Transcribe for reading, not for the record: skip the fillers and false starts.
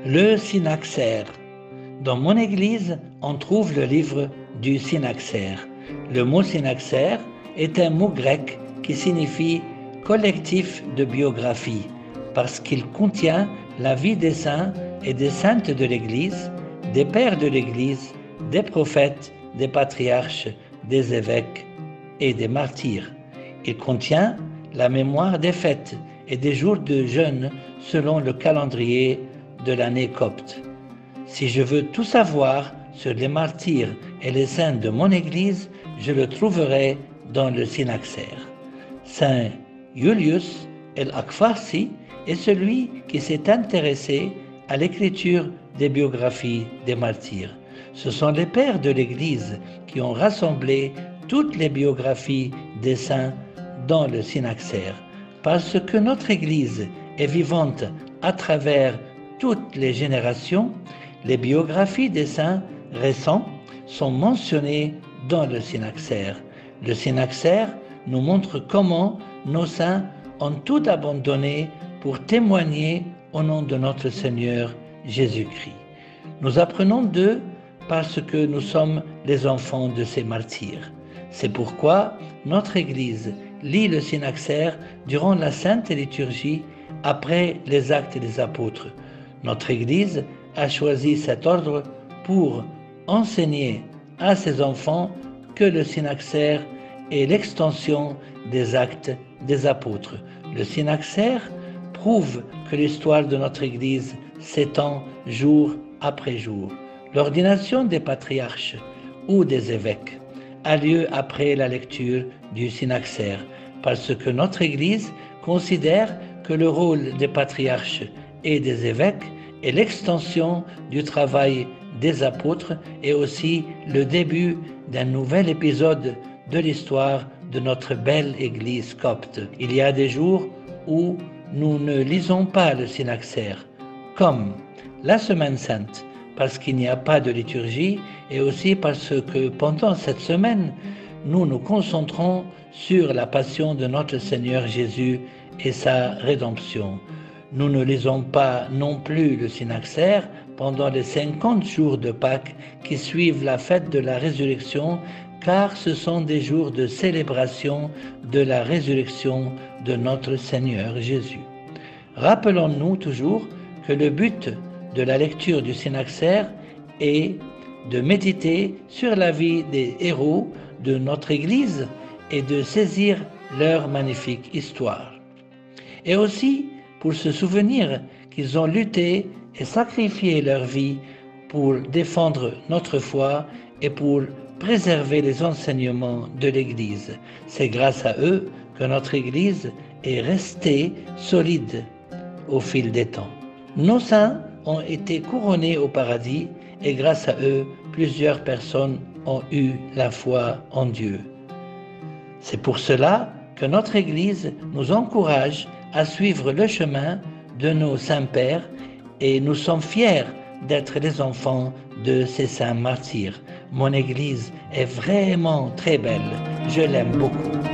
Le synaxaire. Dans mon église, on trouve le livre du synaxaire. Le mot synaxaire est un mot grec qui signifie collectif de biographie, parce qu'il contient la vie des saints et des saintes de l'Église, des pères de l'Église, des prophètes, des patriarches, des évêques et des martyrs. Il contient la mémoire des fêtes et des jours de jeûne selon le calendrier de l'année copte. Si je veux tout savoir sur les martyrs et les saints de mon Église, je le trouverai dans le synaxaire. Saint Julius el-Akfarsi est celui qui s'est intéressé à l'écriture des biographies des martyrs. Ce sont les pères de l'Église qui ont rassemblé toutes les biographies des saints dans le synaxaire, parce que notre Église est vivante à travers toutes les générations. Les biographies des saints récents sont mentionnées dans le synaxaire. Le synaxaire nous montre comment nos saints ont tout abandonné pour témoigner au nom de notre Seigneur Jésus-Christ. Nous apprenons d'eux parce que nous sommes les enfants de ces martyrs. C'est pourquoi notre Église lit le synaxaire durant la Sainte Liturgie après les actes des apôtres. Notre Église a choisi cet ordre pour enseigner à ses enfants que le synaxaire est l'extension des actes des apôtres. Le synaxaire prouve que l'histoire de notre Église s'étend jour après jour. L'ordination des patriarches ou des évêques a lieu après la lecture du synaxaire, parce que notre Église considère que le rôle des patriarches et des évêques est l'extension du travail des apôtres et aussi le début d'un nouvel épisode de l'histoire de notre belle Église copte. Il y a des jours où nous ne lisons pas le synaxaire, comme la Semaine Sainte, parce qu'il n'y a pas de liturgie, et aussi parce que pendant cette semaine, nous nous concentrons sur la passion de notre Seigneur Jésus et sa rédemption. Nous ne lisons pas non plus le synaxaire pendant les 50 jours de Pâques qui suivent la fête de la résurrection, car ce sont des jours de célébration de la résurrection de notre Seigneur Jésus. Rappelons-nous toujours que le but de la lecture du synaxaire est de méditer sur la vie des héros de notre Église et de saisir leur magnifique histoire. Et aussi pour se souvenir qu'ils ont lutté et sacrifié leur vie pour défendre notre foi et pour préserver les enseignements de l'Église. C'est grâce à eux que notre Église est restée solide au fil des temps. Nos saints ont été couronnés au paradis et grâce à eux, plusieurs personnes ont eu la foi en Dieu. C'est pour cela que notre Église nous encourage à suivre le chemin de nos saints pères et nous sommes fiers d'être les enfants de ces saints martyrs. Mon Église est vraiment très belle, je l'aime beaucoup.